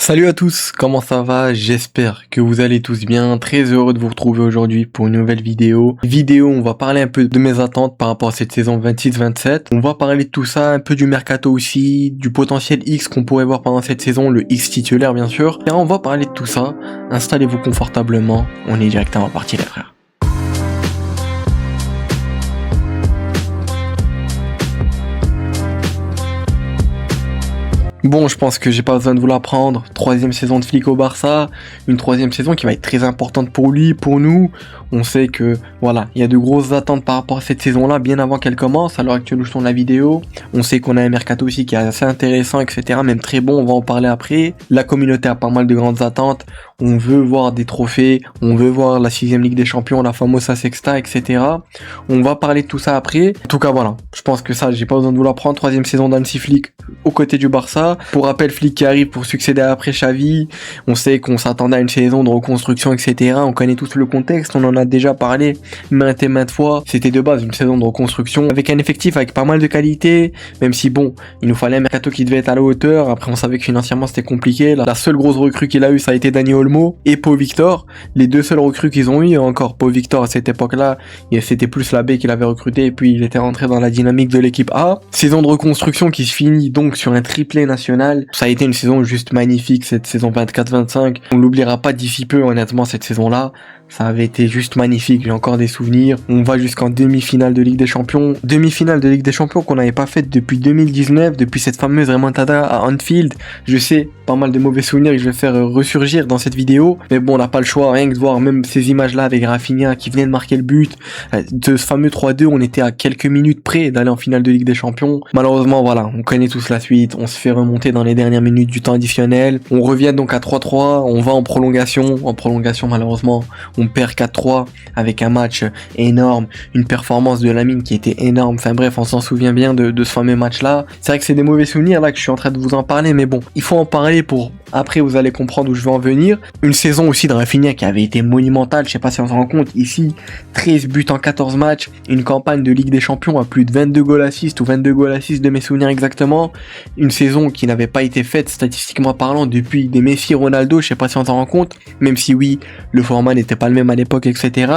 Salut à tous, comment ça va? J'espère que vous allez tous bien. Très heureux de vous retrouver aujourd'hui pour une nouvelle vidéo. On va parler un peu de mes attentes par rapport à cette saison 26-27. On va parler de tout ça, un peu du mercato aussi, du potentiel X qu'on pourrait voir pendant cette saison, le X titulaire bien sûr. Et on va parler de tout ça. Installez-vous confortablement, on est directement parti les frères. Bon, je pense que j'ai pas besoin de vous l'apprendre. Troisième saison de Flick au Barça, une troisième saison qui va être très importante pour lui, pour nous. On sait que, voilà, il y a de grosses attentes par rapport à cette saison-là, bien avant qu'elle commence. À l'heure actuelle où je tourne la vidéo, on sait qu'on a un mercato aussi qui est assez intéressant, etc. Même très bon, on va en parler après. La communauté a pas mal de grandes attentes. On veut voir des trophées, on veut voir la 6ème Ligue des Champions, la famosa Sexta, etc. On va parler de tout ça après. En tout cas, voilà, je pense que ça, j'ai pas besoin de vous l'apprendre. Troisième saison d'Hansi Flick aux côtés du Barça. Pour rappel, Flick qui arrive pour succéder après Xavi. On sait qu'on s'attendait à une saison de reconstruction, etc. On connaît tous le contexte, on en a déjà parlé maintes et maintes fois. C'était de base une saison de reconstruction avec un effectif avec pas mal de qualité, même si bon, il nous fallait un mercato qui devait être à la hauteur. Après, on savait que financièrement c'était compliqué. La seule grosse recrue qu'il a eu, ça a été Dani Olmo et Pau Victor. Les deux seules recrues qu'ils ont eu, encore Pau Victor à cette époque-là, c'était plus la B qu'il avait recruté et puis il était rentré dans la dynamique de l'équipe A. Saison de reconstruction qui se finit donc sur un triplé national. Ça a été une saison juste magnifique, cette saison 24-25. On l'oubliera pas d'ici peu, honnêtement, cette saison-là. Ça avait été juste magnifique, j'ai encore des souvenirs. On va jusqu'en demi-finale de Ligue des Champions. Demi-finale de Ligue des Champions qu'on n'avait pas faite depuis 2019, depuis cette fameuse remontada à Anfield. Je sais, pas mal de mauvais souvenirs que je vais faire ressurgir dans cette vidéo. Mais bon, on n'a pas le choix, rien que de voir même ces images-là avec Rafinha qui venait de marquer le but. De ce fameux 3-2, on était à quelques minutes près d'aller en finale de Ligue des Champions. Malheureusement, voilà, on connaît tous la suite. On se fait remonter dans les dernières minutes du temps additionnel. On revient donc à 3-3, on va en prolongation. En prolongation, malheureusement, on perd 4-3 avec un match énorme, une performance de Lamine qui était énorme. Enfin bref, on s'en souvient bien de ce fameux match-là. C'est vrai que c'est des mauvais souvenirs là que je suis en train de vous en parler, mais bon, il faut en parler pour... Après, vous allez comprendre où je veux en venir. Une saison aussi de Rafinha qui avait été monumentale, je sais pas si on se rend compte, ici, 13 buts en 14 matchs, une campagne de Ligue des Champions à plus de 22 goals assists ou 22 goals assists de mes souvenirs exactement. Une saison qui n'avait pas été faite statistiquement parlant depuis des Messi, Ronaldo, je sais pas si on s'en rend compte, même si oui, le format n'était pas le même à l'époque, etc.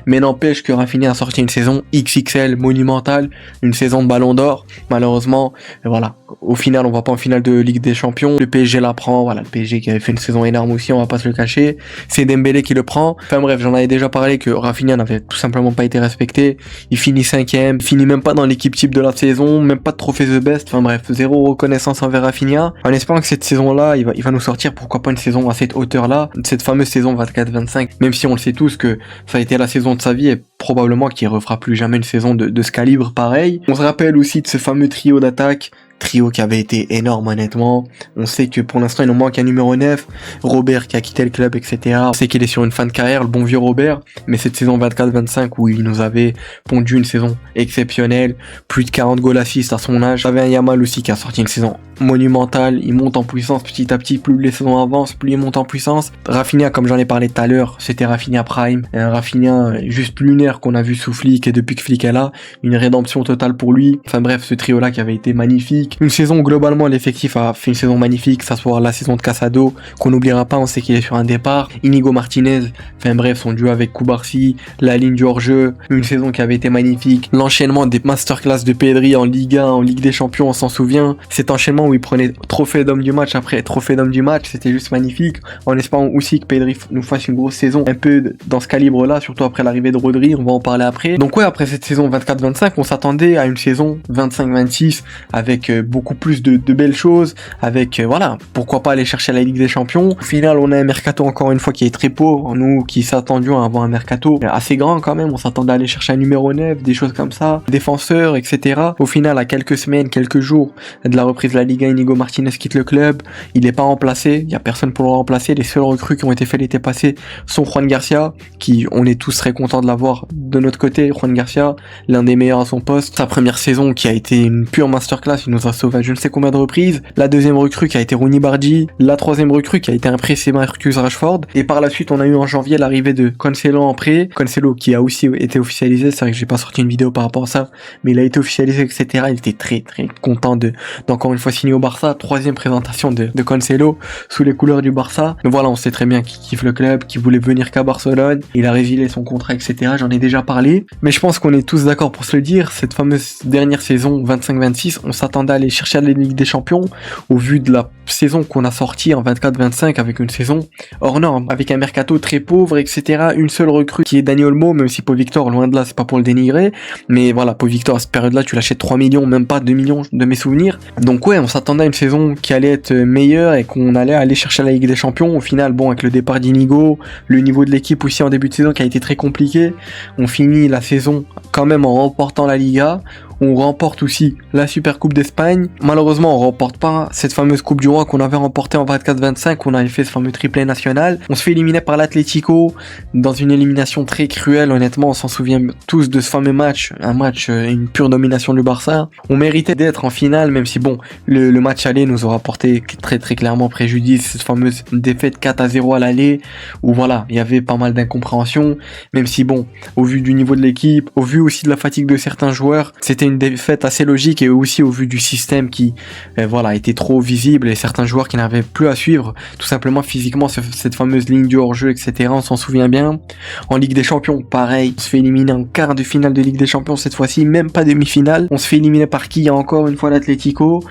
Mais n'empêche que Rafinha a sorti une saison XXL monumentale, une saison de Ballon d'Or. Malheureusement, voilà. Au final, on va pas en finale de Ligue des Champions. Le PSG la prend, voilà, le PSG qui avait fait une saison énorme aussi, on va pas se le cacher. C'est Dembélé qui le prend. Enfin bref, j'en avais déjà parlé que Rafinha n'avait tout simplement pas été respecté. Il finit 5ème, finit même pas dans l'équipe type de la saison, même pas de trophée The Best. Enfin bref, zéro reconnaissance envers Rafinha. En espérant que cette saison-là, il va nous sortir, pourquoi pas une saison à cette hauteur-là, cette fameuse saison 24-25. Même si on le sait tous que ça a été la saison de sa vie et probablement qu'il refera plus jamais une saison de ce calibre pareil. On se rappelle aussi de ce fameux trio d'attaque. Trio qui avait été énorme honnêtement. On sait que pour l'instant il nous manque un numéro 9, Robert qui a quitté le club, etc. On sait qu'il est sur une fin de carrière, le bon vieux Robert, mais cette saison 24-25 où il nous avait pondu une saison exceptionnelle, plus de 40 goals assists à son âge. Il y avait un Yamal aussi qui a sorti une saison monumentale, il monte en puissance petit à petit, plus les saisons avancent, plus il monte en puissance. Rafinha, comme j'en ai parlé tout à l'heure, c'était Rafinha Prime, un Rafinha juste lunaire qu'on a vu sous Flick et depuis que Flick est là, une rédemption totale pour lui. Enfin bref, ce trio là qui avait été magnifique. Une saison globalement, l'effectif a fait une saison magnifique, que ça soit la saison de Casado, qu'on n'oubliera pas, on sait qu'il est sur un départ, Inigo Martinez, enfin bref, son duo avec Koubarsi, la ligne du hors-jeu, une saison qui avait été magnifique, l'enchaînement des masterclass de Pedri en Ligue 1, en Ligue des Champions, on s'en souvient, cet enchaînement où il prenait trophée d'homme du match après trophée d'homme du match, c'était juste magnifique, en espérant aussi que Pedri nous fasse une grosse saison, un peu dans ce calibre-là, surtout après l'arrivée de Rodri, on va en parler après. Donc ouais, après cette saison 24-25, on s'attendait à une saison 25-26 avec beaucoup plus de belles choses, avec voilà, pourquoi pas aller chercher la Ligue des Champions. Au final, on a un mercato encore une fois qui est très pauvre, nous qui s'attendions à avoir un mercato assez grand quand même, on s'attendait à aller chercher un numéro 9, des choses comme ça, défenseurs, etc. Au final, à quelques semaines, quelques jours de la reprise de la Ligue 1, Inigo Martinez quitte le club, il n'est pas remplacé, il n'y a personne pour le remplacer, les seuls recrues qui ont été faits l'été passé sont Juan Garcia, qui on est tous très contents de l'avoir de notre côté. Juan Garcia, l'un des meilleurs à son poste, sa première saison qui a été une pure masterclass, il nous nous a sauvé à je ne sais combien de reprises. La deuxième recrue qui a été Rooney Bardi. La troisième recrue qui a été un prêt, c'est Marcus Rashford. Et par la suite, on a eu en janvier l'arrivée de Cancelo en prêt. Cancelo qui a aussi été officialisé. C'est vrai que j'ai pas sorti une vidéo par rapport à ça, mais il a été officialisé, etc. Il était très très content d'encore une fois signer au Barça. Troisième présentation de Cancelo sous les couleurs du Barça. Mais voilà, on sait très bien qu'il kiffe le club, qu'il voulait venir qu'à Barcelone. Il a résilié son contrat, etc. J'en ai déjà parlé. Mais je pense qu'on est tous d'accord pour se le dire. Cette fameuse dernière saison 25-26, on s'attendait à aller chercher la Ligue des Champions au vu de la saison qu'on a sortie en 24-25 avec une saison hors norme, avec un mercato très pauvre, etc. Une seule recrue qui est Dani Olmo, même si Pau Victor, loin de là, c'est pas pour le dénigrer. Mais voilà, Pau Victor, à cette période-là, tu l'achètes 3 millions, même pas 2 millions de mes souvenirs. Donc ouais, on s'attendait à une saison qui allait être meilleure et qu'on allait aller chercher la Ligue des Champions. Au final, bon, avec le départ d'Inigo, le niveau de l'équipe aussi en début de saison qui a été très compliqué, on finit la saison quand même en remportant la Liga. On remporte aussi la Super Coupe d'Espagne. Malheureusement, on remporte pas cette fameuse Coupe du Roi qu'on avait remportée en 24-25. On avait fait ce fameux triplé national. On se fait éliminer par l'Atlético dans une élimination très cruelle. Honnêtement, on s'en souvient tous de ce fameux match. Un match, une pure domination du Barça. On méritait d'être en finale, même si bon, le match aller nous aura porté très très clairement préjudice. Cette fameuse défaite 4-0 à l'aller, où voilà, il y avait pas mal d'incompréhension. Même si bon, au vu du niveau de l'équipe, au vu aussi de la fatigue de certains joueurs, c'était une défaite assez logique et aussi au vu du système qui voilà, était trop visible et certains joueurs qui n'avaient plus à suivre tout simplement physiquement cette fameuse ligne du hors-jeu, etc. On s'en souvient bien. En Ligue des Champions, pareil, on se fait éliminer en quart de finale de Ligue des Champions cette fois-ci, même pas demi-finale. On se fait éliminer par qui? Encore une fois l'Atlético.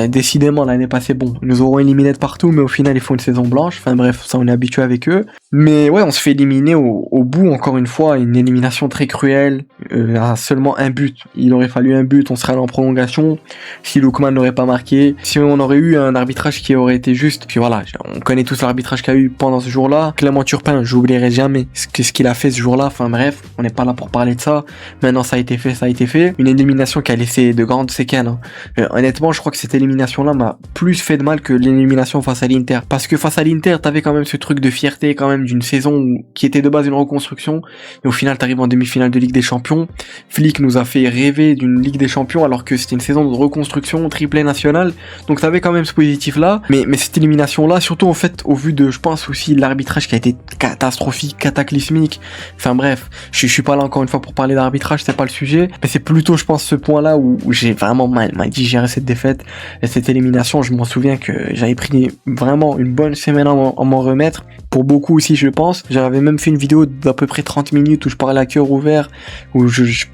Décidément l'année passée, bon, ils nous auront éliminés de partout, mais au final ils font une saison blanche. Enfin bref, ça on est habitué avec eux. Mais ouais, on se fait éliminer au bout, encore une fois, une élimination très cruelle, à seulement un but. Il aurait fallu un but, on serait allé en prolongation, si Lookman n'aurait pas marqué, si on aurait eu un arbitrage qui aurait été juste. Puis voilà, on connaît tous l'arbitrage qu'il y a eu pendant ce jour-là. Clément Turpin, j'oublierai jamais ce qu'il a fait ce jour-là. Enfin bref, on n'est pas là pour parler de ça. Maintenant ça a été fait, ça a été fait. Une élimination qui a laissé de grandes séquelles. Honnêtement, je crois que cette élimination-là m'a plus fait de mal que l'élimination face à l'Inter. Parce que face à l'Inter, t'avais quand même ce truc de fierté quand même d'une saison qui était de base une reconstruction. Et au final, t'arrives en demi-finale de Ligue des Champions. Flick nous a fait rêver d'une Ligue des Champions alors que c'était une saison de reconstruction, triplé national. Donc t'avais quand même ce positif-là. Mais cette élimination-là, surtout en fait, au vu de, je pense aussi, l'arbitrage qui a été catastrophique, cataclysmique. Enfin bref, je suis pas là encore une fois pour parler d'arbitrage, c'est pas le sujet. Mais c'est plutôt, je pense, ce point-là où j'ai vraiment mal digéré cette défaite et cette élimination. Je m'en souviens que j'avais pris vraiment une bonne semaine à m'en remettre. Pour beaucoup aussi, je pense. J'avais même fait une vidéo d'à peu près 30 minutes où je parlais à cœur ouvert, où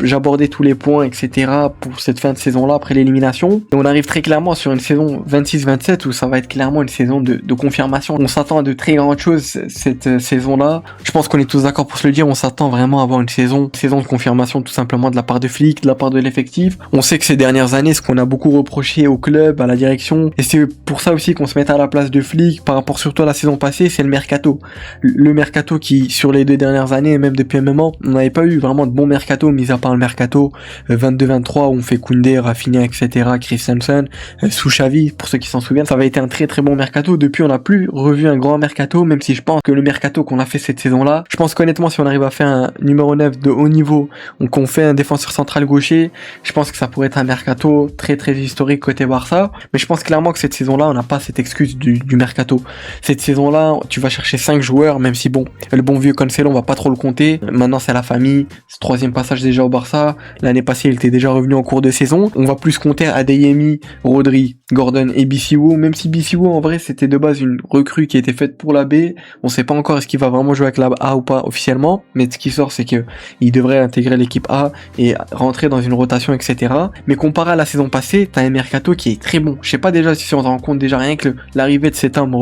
j'abordais tous les points, etc. pour cette fin de saison-là après l'élimination. Et on arrive très clairement sur une saison 26-27 où ça va être clairement une saison de confirmation. On s'attend à de très grandes choses cette saison-là. Je pense qu'on est tous d'accord pour se le dire. On s'attend vraiment à avoir une saison de confirmation tout simplement de la part de Flick, de la part de l'effectif. On sait que ces dernières années, ce qu'on a beaucoup reproché au club, à la direction, et c'est pour ça aussi qu'on se met à la place de Flick par rapport surtout à la saison passée, c'est le mercato. Le mercato qui, sur les 2 dernières années, et même depuis un moment, on n'avait pas eu vraiment de bons mercato, mis à part le mercato 22-23 où on fait Koundé, Rafinha, etc., Christensen, sous Xavi, pour ceux qui s'en souviennent. Ça avait été un très très bon mercato. Depuis, on n'a plus revu un grand mercato, même si je pense que le mercato qu'on a fait cette saison-là, je pense qu'honnêtement, si on arrive à faire un numéro 9 de haut niveau, qu'on fait un défenseur central gaucher, je pense que ça pourrait être un mercato très très historique côté Barça. Mais je pense clairement que cette saison-là, on n'a pas cette excuse du mercato. Cette saison-là, tu vas chercher 5 joueurs, même si bon, le bon vieux Cancelo, on va pas trop le compter. Maintenant, c'est la famille. Ce 3e passage déjà au Barça. L'année passée, il était déjà revenu en cours de saison. On va plus compter Adeyemi, Rodri, Gordon et Bissiou. Même si Bissiou, en vrai, c'était de base une recrue qui était faite pour la B. On sait pas encore est-ce qu'il va vraiment jouer avec la A ou pas officiellement. Mais ce qui sort, c'est que il devrait intégrer l'équipe A et rentrer dans une rotation, etc. Mais comparé à la saison passée, t'as un mercato qui est très bon. Je sais pas déjà si on se rend compte déjà rien que l'arrivée de cet homme,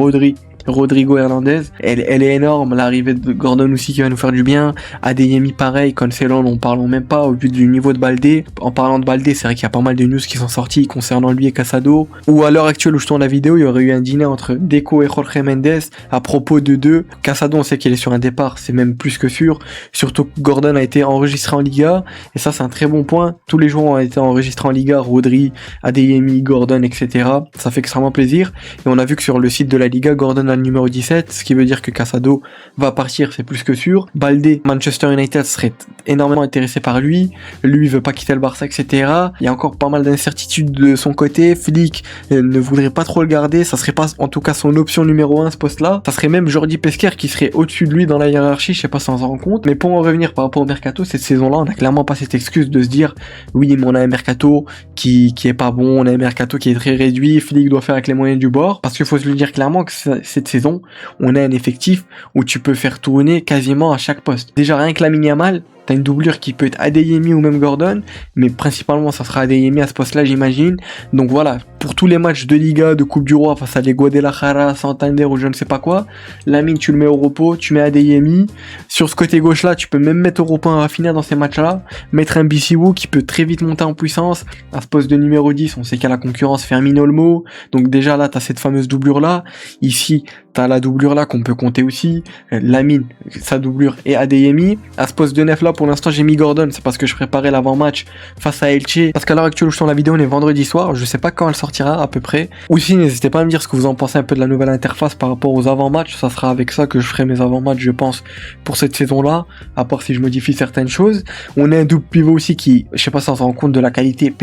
Rodrigo Hernandez, elle est énorme. L'arrivée de Gordon aussi qui va nous faire du bien. Adeyemi pareil, Cancelo n'en parlons même pas au vu du niveau de Baldé. En parlant de Baldé, c'est vrai qu'il y a pas mal de news qui sont sorties concernant lui et Casado. Ou à l'heure actuelle où je tourne la vidéo, il y aurait eu un dîner entre Deco et Jorge Mendes à propos de deux. Casado, on sait qu'il est sur un départ, c'est même plus que sûr. Surtout que Gordon a été enregistré en Liga et ça c'est un très bon point. Tous les joueurs ont été enregistrés en Liga, Rodri, Adeyemi, Gordon, etc. Ça fait extrêmement plaisir. Et on a vu que sur le site de la Liga, Gordon a le numéro 17, ce qui veut dire que Casado va partir, c'est plus que sûr. Baldé, Manchester United serait énormément intéressé par lui. Lui veut pas quitter le Barça, etc. Il y a encore pas mal d'incertitudes de son côté. Flick ne voudrait pas trop le garder. Ça serait pas, en tout cas, son option numéro 1, ce poste-là. Ça serait même Jordi Pesquer qui serait au-dessus de lui dans la hiérarchie. Je sais pas si on s'en rend compte. Mais pour en revenir par rapport au mercato, cette saison-là, on a clairement pas cette excuse de se dire, oui, mais on a un mercato qui est pas bon, on a un mercato qui est très réduit, Flick doit faire avec les moyens du bord. Parce qu'il faut se le dire clairement que cette saison, on a un effectif où tu peux faire tourner quasiment à chaque poste. Déjà, rien que Lamine Yamal, t'as une doublure qui peut être Adeyemi ou même Gordon, mais principalement ça sera Adeyemi à ce poste-là, j'imagine. Donc voilà, pour tous les matchs de Liga, de Coupe du Roi face à les Guadalajara, Santander ou je ne sais pas quoi, Lamine tu le mets au repos, tu mets Adeyemi. Sur ce côté gauche-là, tu peux même mettre au repos un Rafinha dans ces matchs-là, mettre un Bissou qui peut très vite monter en puissance. À ce poste de numéro 10, on sait qu'il y a la concurrence Fermin Olmo, donc déjà là, t'as cette fameuse doublure-là. Ici, t'as la doublure-là qu'on peut compter aussi. Lamine, sa doublure et Adeyemi. À ce poste de 9 là, pour l'instant, j'ai mis Gordon, c'est parce que je préparais l'avant-match face à Elche. Parce qu'à l'heure actuelle où je tourne la vidéo, on est vendredi soir, je sais pas quand elle sortira à peu près. Aussi, n'hésitez pas à me dire ce que vous en pensez un peu de la nouvelle interface par rapport aux avant-matchs. Ça sera avec ça que je ferai mes avant-matchs, je pense, pour cette saison-là, à part si je modifie certaines choses. On a un double pivot aussi qui, je sais pas si on se rend compte de la qualité,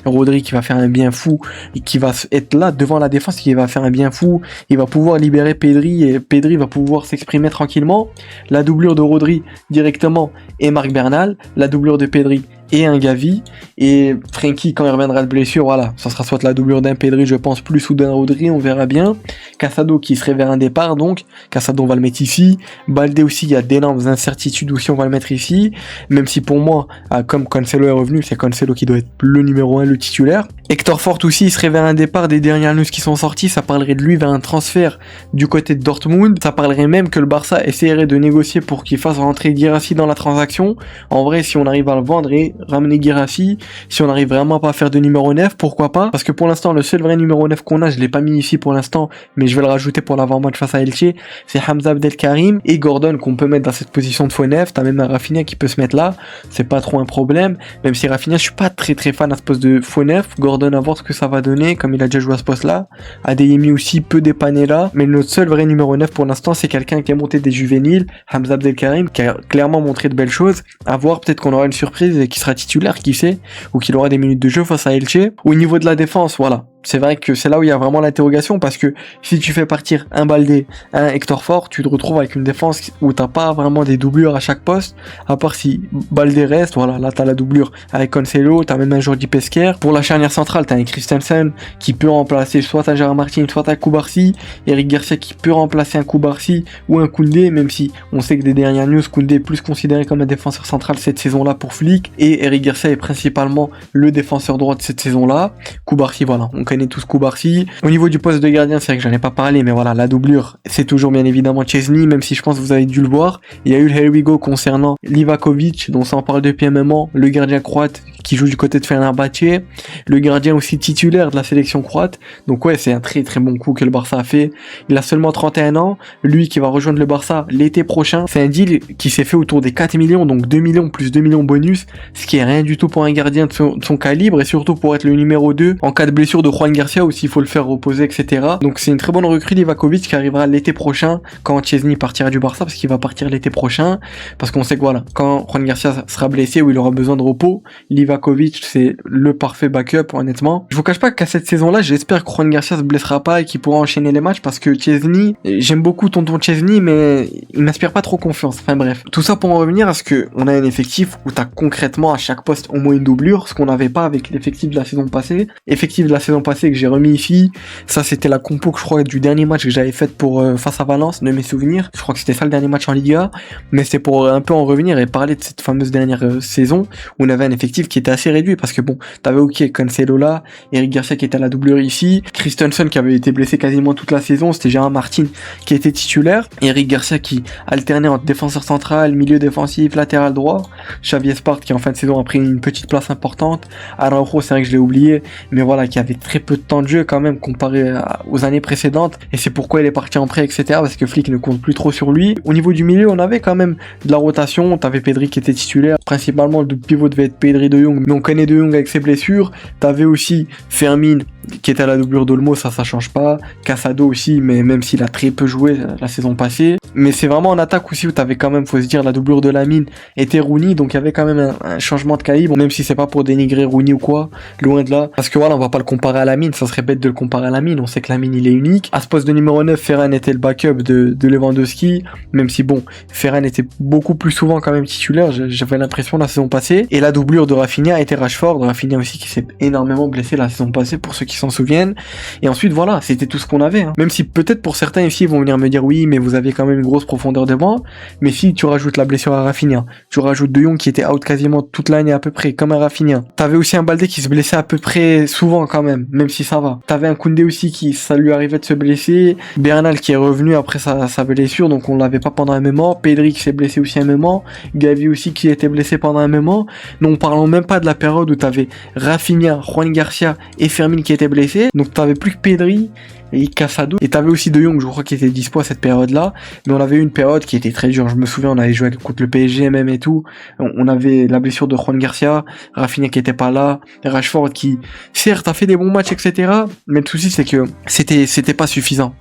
Rodri qui va faire un bien fou, et qui va être là devant la défense, qui va faire un bien fou, il va pouvoir libérer Pedri, et Pedri va pouvoir s'exprimer tranquillement. La doublure de Rodri directement et Marc Bernal, la doublure de Pedri et un Gavi, et Frenkie quand il reviendra de blessure, voilà, ça sera soit la doublure d'un Pedri je pense plus ou d'un Rodri, on verra bien. Casado qui serait vers un départ, donc Casado on va le mettre ici. Baldé aussi, il y a d'énormes incertitudes aussi, on va le mettre ici, même si pour moi, comme Cancelo est revenu, c'est Cancelo qui doit être le numéro 1, le titulaire. Hector Fort aussi, il serait vers un départ. Des dernières news qui sont sorties, ça parlerait de lui vers un transfert du côté de Dortmund. Ça parlerait même que le Barça essaierait de négocier pour qu'il fasse rentrer Guirassy dans la transaction. En vrai, si on arrive à le vendre et ramener Guirassy, si on arrive vraiment pas à faire de numéro 9, pourquoi pas? Parce que pour l'instant, le seul vrai numéro 9 qu'on a, je l'ai pas mis ici pour l'instant, mais je vais le rajouter pour l'avant-match face à Elche, c'est Hamza Abdelkarim et Gordon qu'on peut mettre dans cette position de faux 9. T'as même un Rafinha qui peut se mettre là, c'est pas trop un problème, même si Rafinha, je suis pas très fan à ce poste de faux 9. Gordon à voir ce que ça va donner, comme il a déjà joué à ce poste-là. Adeyemi aussi peut dépanner là, mais notre seul vrai numéro 9 pour l'instant, c'est quelqu'un qui a monté des juvéniles, Hamza Abdelkarim, qui a clairement montré de belles choses. À voir, peut-être qu'on aura une surprise et qui sera titulaire, qui sait, ou qu'il aura des minutes de jeu face à Elche. Au niveau de la défense, voilà. C'est vrai que c'est là où il y a vraiment l'interrogation, parce que si tu fais partir un Baldé, un Hector Fort, tu te retrouves avec une défense où t'as pas vraiment des doublures à chaque poste, à part si Baldé reste, voilà, là t'as la doublure avec Cancelo, t'as même un Jordi Pesquer. Pour la charnière centrale, t'as un Christensen qui peut remplacer soit un Gérard Martin, soit un Koubarsi, Eric Garcia qui peut remplacer un Koubarsi ou un Koundé, même si on sait que des dernières news, Koundé est plus considéré comme un défenseur central cette saison-là pour Flick, et Eric Garcia est principalement le défenseur droit de cette saison-là. Koubarsi, voilà, on connaît tous Koubarsi. Au niveau du poste de gardien, c'est vrai que j'en ai pas parlé, mais voilà, la doublure, c'est toujours bien évidemment Chesney, même si je pense que vous avez dû le voir. Il y a eu le Here We Go concernant Livakovic, dont ça en parle depuis un moment, le gardien croate qui joue du côté de Fenerbahçe, le gardien aussi titulaire de la sélection croate. Donc ouais, c'est un très bon coup que le Barça a fait. Il a seulement 31 ans, lui qui va rejoindre le Barça l'été prochain. C'est un deal qui s'est fait autour des 4 millions, donc 2 millions plus 2 millions bonus, ce qui est rien du tout pour un gardien de son calibre, et surtout pour être le numéro 2 en cas de blessure de Juan Garcia, ou s'il faut le faire reposer, etc. Donc c'est une très bonne recrue Livakovic qui arrivera l'été prochain, quand Chesney partira du Barça, parce qu'il va partir l'été prochain, parce qu'on sait que voilà, quand Juan Garcia sera blessé ou il aura besoin de repos, Livakovic c'est le parfait backup, honnêtement. Je vous cache pas qu'à cette saison-là, j'espère que Juan Garcia se blessera pas et qu'il pourra enchaîner les matchs, parce que Chesney, j'aime beaucoup tonton Chesney, mais il m'inspire pas trop confiance. Enfin bref, tout ça pour en revenir à ce que on a un effectif où t'as concrètement à chaque poste au moins une doublure, ce qu'on n'avait pas avec l'effectif de la saison passée. Effectif de la saison passée que j'ai remis ici, ça c'était la compo que je crois du dernier match que j'avais fait pour face à Valence, de mes souvenirs. Je crois que c'était ça le dernier match en Liga, mais c'est pour un peu en revenir et parler de cette fameuse dernière saison où on avait un effectif qui était assez réduit, parce que bon, t'avais ok Cancelo là, Eric Garcia qui était à la doublure ici, Christensen qui avait été blessé quasiment toute la saison, c'était Gérard Martin qui était titulaire, Eric Garcia qui alternait entre défenseur central, milieu défensif, latéral droit, Xavi Espart qui en fin de saison a pris une petite place importante, Araujo c'est vrai que je l'ai oublié, mais voilà, qui avait très peu de temps de jeu quand même comparé aux années précédentes, et c'est pourquoi il est parti en prêt, etc., parce que Flick ne compte plus trop sur lui. Au niveau du milieu, on avait quand même de la rotation, t'avais Pedri qui était titulaire, principalement le pivot devait être Pedri de Jong Jong, mais on connaît De Jong avec ses blessures. T'avais aussi Fermin qui était à la doublure d'Olmo, ça change pas. Casado aussi, mais même s'il a très peu joué la saison passée. Mais c'est vraiment en attaque aussi où t'avais quand même, faut se dire, la doublure de Lamine était Rooney, donc il y avait quand même un changement de calibre, même si c'est pas pour dénigrer Rooney ou quoi, loin de là. Parce que voilà, on va pas le comparer à Lamine, ça serait bête de le comparer à Lamine, on sait que Lamine il est unique. À ce poste de numéro 9, Ferran était le backup de Lewandowski, même si bon, Ferran était beaucoup plus souvent quand même titulaire, j'avais l'impression la saison passée. Et la doublure de Rafinha était Rashford aussi qui s'est énormément blessé la saison passée, pour ceux qui s'en souviennent. Et ensuite voilà, c'était tout ce qu'on avait, hein. Même si peut-être pour certains ici vont venir me dire oui, mais vous avez quand même une grosse profondeur devant. Mais si tu rajoutes la blessure à Rafinha, tu rajoutes De Jong qui était out quasiment toute l'année à peu près, comme un Rafinha. T'avais aussi un Baldé qui se blessait à peu près souvent quand même si ça va. T'avais un Koundé aussi qui, ça lui arrivait de se blesser. Bernal qui est revenu après sa blessure, donc on l'avait pas pendant un moment. Pedri qui s'est blessé aussi un moment. Gavi aussi qui était blessé pendant un moment. Donc parlons même pas de la période où t'avais Rafinha, Juan Garcia et Fermin qui étaient blessés. Donc t'avais plus que Pedri et Casado. Et t'avais aussi De Jong, je crois, qui était dispo à cette période-là. Mais on avait eu une période qui était très dure. Je me souviens, on avait joué contre le PSG même et tout. On avait la blessure de Juan Garcia, Rafinha qui était pas là, Rashford qui, certes, a fait des bons matchs, etc. Mais le souci, c'est que c'était pas suffisant.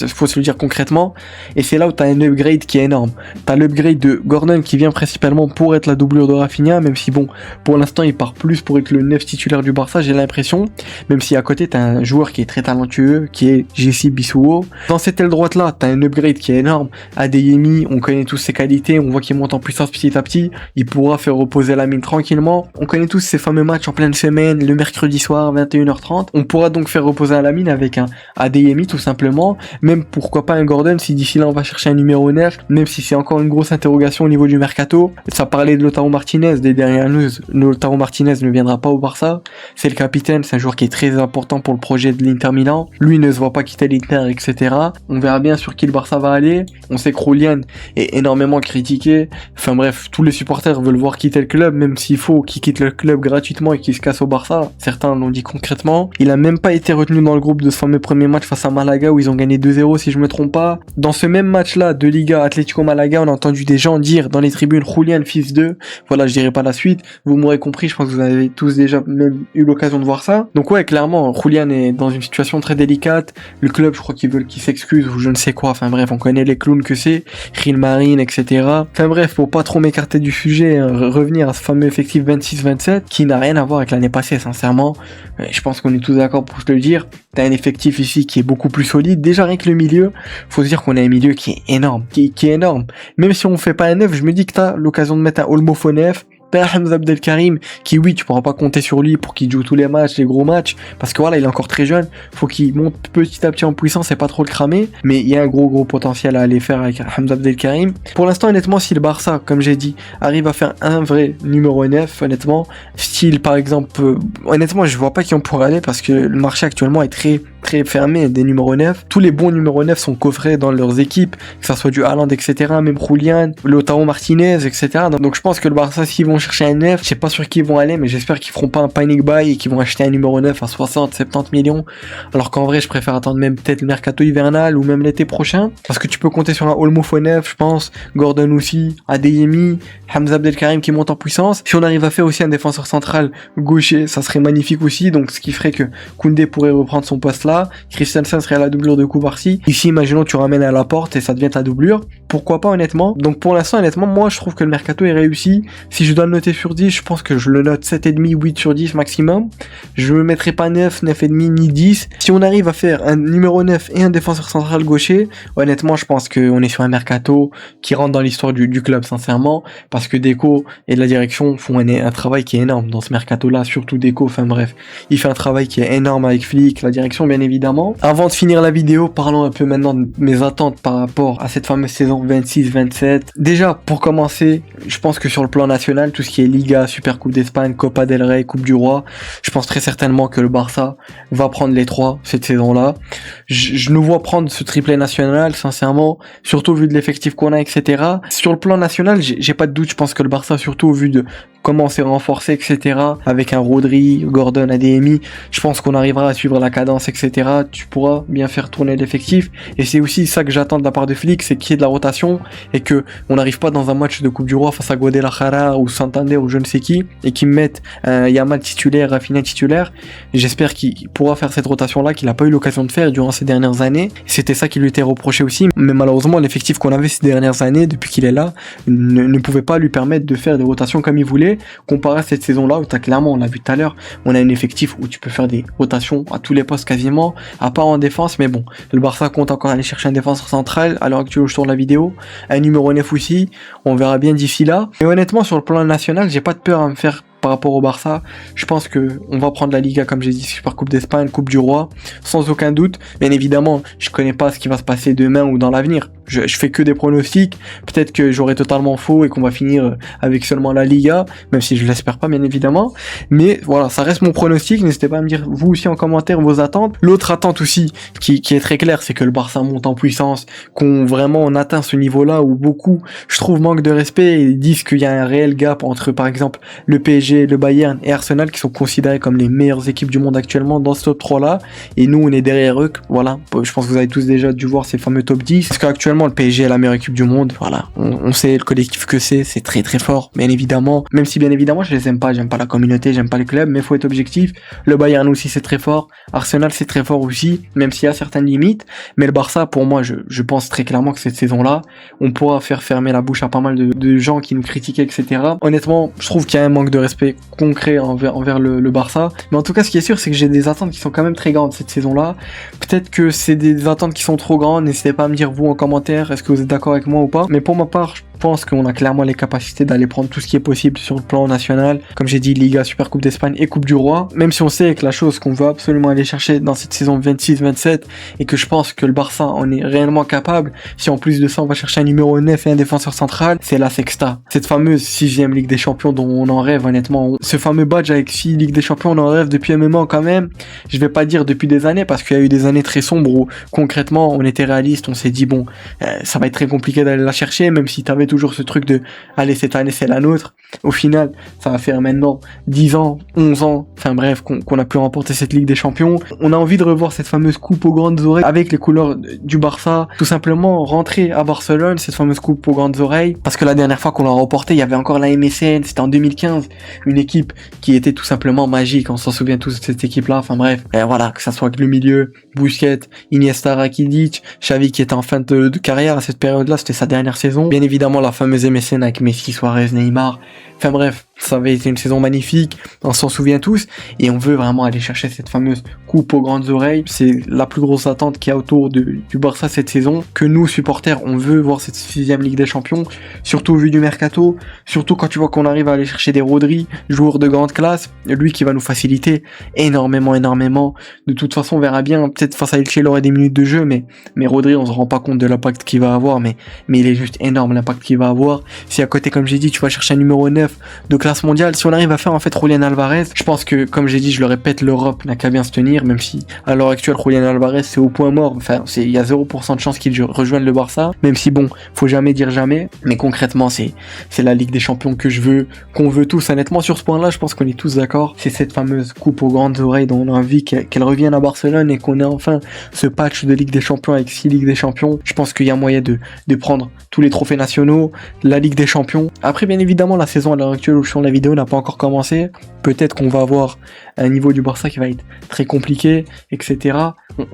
Faut se le dire concrètement. Et c'est là où t'as un upgrade qui est énorme. T'as l'upgrade de Gordon qui vient principalement pour être la doublure de Rafinha, même si bon, pour l'instant, il part plus pour être le 9 titulaire du Barça, j'ai l'impression. Même si à côté, t'as un joueur qui est très talentueux, qui est Jessi Bissouo. Dans cette aile droite là, t'as un upgrade qui est énorme. Adeyemi, on connaît tous ses qualités, on voit qu'il monte en puissance petit à petit. Il pourra faire reposer Lamine tranquillement. On connaît tous ces fameux matchs en pleine semaine, le mercredi soir, 21h30. On pourra donc faire reposer Lamine avec un Adeyemi tout simplement. Même pourquoi pas un Gordon si d'ici là on va chercher un numéro 9, même si c'est encore une grosse interrogation au niveau du mercato. Ça parlait de Lautaro Martinez, des dernières news. Lautaro Martinez ne viendra pas au Barça. C'est le capitaine, c'est un joueur qui est très important pour le projet de l'Inter Milan. Lui ne se voit pas quitter l'Inter, etc. On verra bien sur qui le Barça va aller. On sait que Julian est énormément critiqué. Enfin bref, tous les supporters veulent voir quitter le club, même s'il faut qu'il quitte le club gratuitement et qu'il se casse au Barça. Certains l'ont dit concrètement. Il a même pas été retenu dans le groupe de ce fameux premier match face à Malaga où ils ont gagné 2-0 si je me trompe pas. Dans ce même match-là de Liga Atlético Malaga, on a entendu des gens dire dans les tribunes Julian fils de. Voilà, je dirais pas la suite. Vous m'aurez compris, je pense que vous avez tous déjà même eu l'occasion de voir ça. Donc ouais, clairement, Julian est dans une situation très délicate. Le club, je crois qu'ils veulent qu'il s'excuse ou je ne sais quoi. Enfin bref, on connaît les clowns que c'est. Real Marine, etc. Enfin bref, pour pas trop m'écarter du sujet, revenir à ce fameux effectif 26-27 qui n'a rien à voir avec l'année passée, sincèrement. Je pense qu'on est tous d'accord pour te le dire. T'as un effectif ici qui est beaucoup plus solide. Déjà rien que le milieu, faut se dire qu'on a un milieu qui est énorme. Qui est énorme. Même si on fait pas un 9, je me dis que t'as l'occasion de mettre un Olmo faux 9. T'as Hamza Abdelkarim qui, oui, tu pourras pas compter sur lui pour qu'il joue tous les matchs, les gros matchs, parce que voilà, il est encore très jeune, faut qu'il monte petit à petit en puissance et pas trop le cramer, mais il y a un gros potentiel à aller faire avec Hamza Abdelkarim. Pour l'instant, honnêtement, si le Barça, comme j'ai dit, arrive à faire un vrai numéro 9, honnêtement, style par exemple, honnêtement, je vois pas qui on pourrait aller parce que le marché actuellement est très fermé des numéros 9. Tous les bons numéros 9 sont coffrés dans leurs équipes, que ça soit du Haaland, etc., même Julian, Lautaro Martinez, etc. Donc je pense que le Barça, s'ils vont chercher un 9, je sais pas sur qui ils vont aller, mais j'espère qu'ils feront pas un panic buy et qu'ils vont acheter un numéro 9 à 60-70 millions, alors qu'en vrai, je préfère attendre même peut-être le mercato hivernal ou même l'été prochain, parce que tu peux compter sur un Olmo faux 9, je pense, Gordon aussi, Adeyemi, Hamza Abdelkarim qui monte en puissance. Si on arrive à faire aussi un défenseur central gaucher, ça serait magnifique aussi, donc ce qui ferait que Koundé pourrait reprendre son poste là, Christensen serait à la doublure de Koubarsi. Ici, imaginons tu ramènes à la porte et ça devient ta doublure. Pourquoi pas, honnêtement. Donc pour l'instant, honnêtement, moi je trouve que le mercato est réussi. Si je dois le noter sur 10, je pense que je le note 7,5, 8 sur 10 maximum. Je me mettrai pas 9, 9,5 ni 10. Si on arrive à faire un numéro 9 et un défenseur central gaucher, honnêtement, je pense qu'on est sur un mercato qui rentre dans l'histoire du club, sincèrement, parce que Deco et la direction font un travail qui est énorme dans ce mercato-là, surtout Deco, enfin bref. Il fait un travail qui est énorme avec Flick, la direction, bien évidemment. Avant de finir la vidéo, parlons un peu maintenant de mes attentes par rapport à cette fameuse saison 26-27. Déjà, pour commencer, je pense que sur le plan national, tout ce qui est Liga, Super Coupe d'Espagne, Copa del Rey, Coupe du Roi, je pense très certainement que le Barça va prendre les 3 cette saison-là. Je nous vois prendre ce triplé national, sincèrement, surtout vu de l'effectif qu'on a, etc. Sur le plan national, j'ai pas de doute, je pense que le Barça, surtout au vu de comment c'est renforcé, etc., avec un Rodri, Gordon, Adeyemi, je pense qu'on arrivera à suivre la cadence, etc. etc., tu pourras bien faire tourner l'effectif. Et c'est aussi ça que j'attends de la part de Flick, c'est qu'il y ait de la rotation et que on n'arrive pas dans un match de Coupe du Roi face à Guadalajara ou Santander ou je ne sais qui et qu'ils mettent Yamal titulaire, Rafinha titulaire. J'espère qu'il pourra faire cette rotation-là qu'il n'a pas eu l'occasion de faire durant ces dernières années. C'était ça qui lui était reproché aussi, mais malheureusement l'effectif qu'on avait ces dernières années depuis qu'il est là ne pouvait pas lui permettre de faire des rotations comme il voulait, comparé à cette saison-là où clairement, on l'a vu tout à l'heure, on a un effectif où tu peux faire des rotations à tous les postes quasiment, à part en défense, mais bon, le Barça compte encore aller chercher un défenseur central, à l'heure actuelle où je tourne la vidéo, un numéro 9 aussi, on verra bien d'ici là. Et honnêtement, sur le plan national, j'ai pas de peur à me faire par rapport au Barça. Je pense que on va prendre la Liga, comme j'ai dit, Super Coupe d'Espagne, Coupe du Roi, sans aucun doute. Bien évidemment, je connais pas ce qui va se passer demain ou dans l'avenir. Je fais que des pronostics. Peut-être que j'aurai totalement faux et qu'on va finir avec seulement la Liga, même si je l'espère pas, bien évidemment. Mais voilà, ça reste mon pronostic. N'hésitez pas à me dire, vous aussi, en commentaire, vos attentes. L'autre attente aussi, qui est très claire, c'est que le Barça monte en puissance, qu'on vraiment on atteint ce niveau-là où beaucoup, je trouve, manquent de respect et disent qu'il y a un réel gap entre, par exemple, le PSG, le Bayern et Arsenal, qui sont considérés comme les meilleures équipes du monde actuellement dans ce top 3-là. Et nous, on est derrière eux. Voilà. Je pense que vous avez tous déjà dû voir ces fameux top 10. Parce qu'actuellement, le PSG est la meilleure équipe du monde. Voilà. On sait le collectif que c'est très très fort. Bien évidemment. Même si bien évidemment, je les aime pas. J'aime pas la communauté, j'aime pas les clubs, mais faut être objectif. Le Bayern aussi, c'est très fort. Arsenal, c'est très fort aussi. Même s'il y a certaines limites. Mais le Barça, pour moi, je pense très clairement que cette saison-là, on pourra faire fermer la bouche à pas mal de gens qui nous critiquaient, etc. Honnêtement, je trouve qu'il y a un manque de respect concret envers le Barça. Mais en tout cas, ce qui est sûr, c'est que j'ai des attentes qui sont quand même très grandes cette saison-là. Peut-être que c'est des attentes qui sont trop grandes. N'hésitez pas à me dire vous en commentaire, est-ce que vous êtes d'accord avec moi ou pas. Mais pour ma part, je pense qu'on a clairement les capacités d'aller prendre tout ce qui est possible sur le plan national. Comme j'ai dit, Liga, Super Coupe d'Espagne et Coupe du Roi. Même si on sait que la chose qu'on veut absolument aller chercher dans cette saison 26-27 et que je pense que le Barça en est réellement capable, si en plus de ça on va chercher un numéro 9 et un défenseur central, c'est la Sexta. Cette fameuse 6ème Ligue des Champions dont on en rêve honnêtement. Ce fameux badge avec 6 Ligue des Champions, on en rêve depuis un moment quand même. Je vais pas dire depuis des années parce qu'il y a eu des années très sombres où concrètement on était réaliste, on s'est dit bon, ça va être très compliqué d'aller la chercher, même si t'avais toujours ce truc de allez cette année c'est la nôtre. Au final, ça va faire maintenant 10 ans, 11 ans, enfin bref, qu'on a pu remporter cette Ligue des Champions. On a envie de revoir cette fameuse coupe aux grandes oreilles avec les couleurs du Barça, tout simplement rentrer à Barcelone, cette fameuse coupe aux grandes oreilles, parce que la dernière fois qu'on l'a remporté, il y avait encore la MSN, c'était en 2015, une équipe qui était tout simplement magique, on s'en souvient tous de cette équipe-là, enfin bref, et voilà, que ça soit avec le milieu, Busquets, Iniesta, Rakitic, Xavi qui était en fin de carrière à cette période-là, c'était sa dernière saison, bien évidemment la fameuse MSN avec Messi, Suarez, Neymar, enfin bref, ça avait été une saison magnifique, on s'en souvient tous, et on veut vraiment aller chercher cette fameuse coupe aux grandes oreilles. C'est la plus grosse attente qu'il y a autour du Barça cette saison, que nous, supporters, on veut voir cette 6ème Ligue des Champions, surtout au vu du mercato, surtout quand tu vois qu'on arrive à aller chercher des Rodri, joueurs de grande classe, lui qui va nous faciliter énormément. De toute façon, on verra bien, peut-être face à Elche, il aurait des minutes de jeu, mais Rodri, on se rend pas compte de l'impact qu'il va avoir, mais il est juste énorme l'impact qu'il va avoir. Si à côté, comme j'ai dit, tu vas chercher un numéro 9 de classe mondiale, si on arrive à faire en fait Julián Alvarez, je pense que, comme j'ai dit, je le répète, l'Europe n'a qu'à bien se tenir, même si à l'heure actuelle Julián Alvarez c'est au point mort, enfin il y a 0% de chance qu'il rejoigne le Barça, même si bon, faut jamais dire jamais, mais concrètement c'est la Ligue des Champions que je veux, qu'on veut tous. Honnêtement sur ce point-là, je pense qu'on est tous d'accord, c'est cette fameuse coupe aux grandes oreilles dont on a envie qu'elle revienne à Barcelone et qu'on ait enfin ce patch de Ligue des Champions avec 6 Ligues des Champions. Je pense qu'il y a moyen de prendre tous les trophées nationaux, la Ligue des Champions. Après bien évidemment la saison à l'heure actuelle où je suis la vidéo n'a pas encore commencé, peut-être qu'on va avoir un niveau du Barça qui va être très compliqué, etc.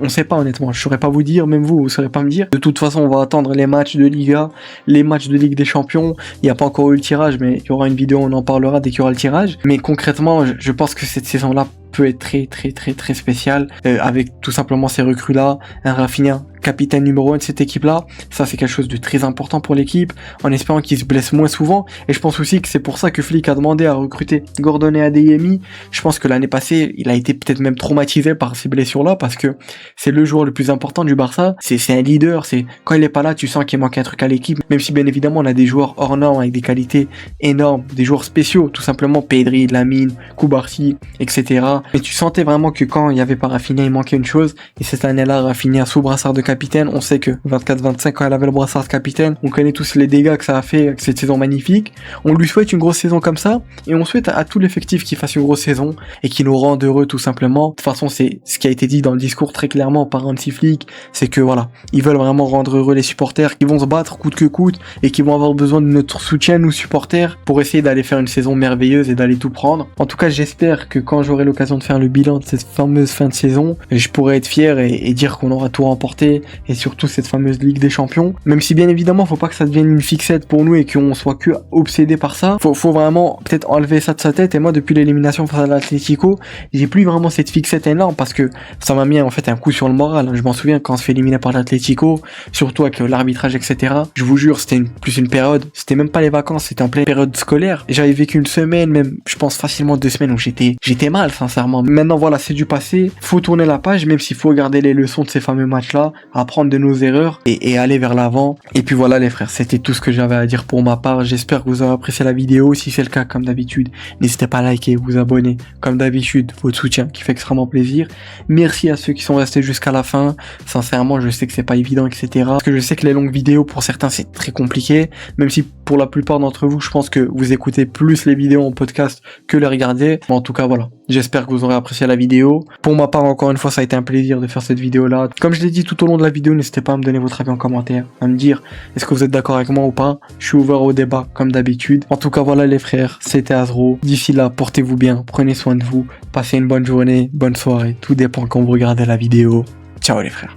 On sait pas honnêtement, je saurais pas vous dire, même vous saurez pas me dire. De toute façon, on va attendre les matchs de Liga, les matchs de Ligue des Champions. Il n'y a pas encore eu le tirage, mais il y aura une vidéo, on en parlera dès qu'il y aura le tirage. Mais concrètement, je pense que cette saison-là peut être très spéciale, avec tout simplement ces recrues-là, un Rafinha, capitaine numéro 1 de cette équipe-là. Ça, c'est quelque chose de très important pour l'équipe, en espérant qu'il se blesse moins souvent. Et je pense aussi que c'est pour ça que Flick a demandé à recruter Gordon et Adeyemi. Je pense que l'année passée, il a été peut-être même traumatisé par ces blessures-là, parce que c'est le joueur le plus important du Barça. C'est un leader, quand il est pas là, tu sens qu'il manque un truc à l'équipe. Même si bien évidemment, on a des joueurs hors normes avec des qualités énormes, des joueurs spéciaux, tout simplement Pedri, Lamine, Koubarsi, etc. Mais tu sentais vraiment que quand il y avait pas Rafinha, il manquait une chose. Et cette année-là, Rafinha sous brassard de capitaine. On sait que 24-25, quand elle avait le brassard de capitaine, on connaît tous les dégâts que ça a fait avec cette saison magnifique. On lui souhaite une grosse saison comme ça. Et on souhaite à tout l'effectif qu'il fasse une grosse saison et qu'il nous rende heureux tout simplement. De toute façon, c'est ce qui a été dit dans le discours très clairement par Hansi Flick. C'est que voilà, ils veulent vraiment rendre heureux les supporters, qui vont se battre coûte que coûte et qui vont avoir besoin de notre soutien, nous supporters, pour essayer d'aller faire une saison merveilleuse et d'aller tout prendre. En tout cas, j'espère que quand j'aurai l'occasion de faire le bilan de cette fameuse fin de saison, je pourrai être fier et dire qu'on aura tout remporté, et surtout cette fameuse Ligue des Champions. Même si bien évidemment, faut pas que ça devienne une fixette pour nous et qu'on soit que obsédé par ça. Faut vraiment peut-être enlever ça de sa tête. Et moi, depuis l'élimination face à l'Atlético, j'ai plus vraiment cette fixette énorme parce que ça m'a mis en fait un coup sur le moral. Je m'en souviens quand on se fait éliminer par l'Atlético, surtout avec l'arbitrage, etc. Je vous jure, c'était plus une période, c'était même pas les vacances, c'était en pleine période scolaire. Et j'avais vécu une semaine, même je pense facilement 2 semaines où j'étais mal sincèrement. Maintenant voilà, c'est du passé, faut tourner la page, même s'il faut garder les leçons de ces fameux matchs-là, apprendre de nos erreurs et aller vers l'avant. Et puis voilà les frères, c'était tout ce que j'avais à dire pour ma part. J'espère que vous avez apprécié la vidéo. Si c'est le cas, comme d'habitude, n'hésitez pas à liker, vous abonner. Comme d'habitude, votre soutien qui fait extrêmement plaisir. Merci à ceux qui sont restés jusqu'à la fin. Sincèrement, je sais que c'est pas évident, etc. Parce que je sais que les longues vidéos, pour certains, c'est très compliqué. Même si pour la plupart d'entre vous, je pense que vous écoutez plus les vidéos en podcast que les regardez. Mais en tout cas, voilà. J'espère que vous aurez apprécié la vidéo. Pour ma part, encore une fois, ça a été un plaisir de faire cette vidéo-là. Comme je l'ai dit tout au long de la vidéo, n'hésitez pas à me donner votre avis en commentaire, à me dire est-ce que vous êtes d'accord avec moi ou pas. Je suis ouvert au débat, comme d'habitude. En tout cas, voilà les frères, c'était Azro. D'ici là, portez-vous bien, prenez soin de vous, passez une bonne journée, bonne soirée. Tout dépend quand vous regardez la vidéo. Ciao les frères.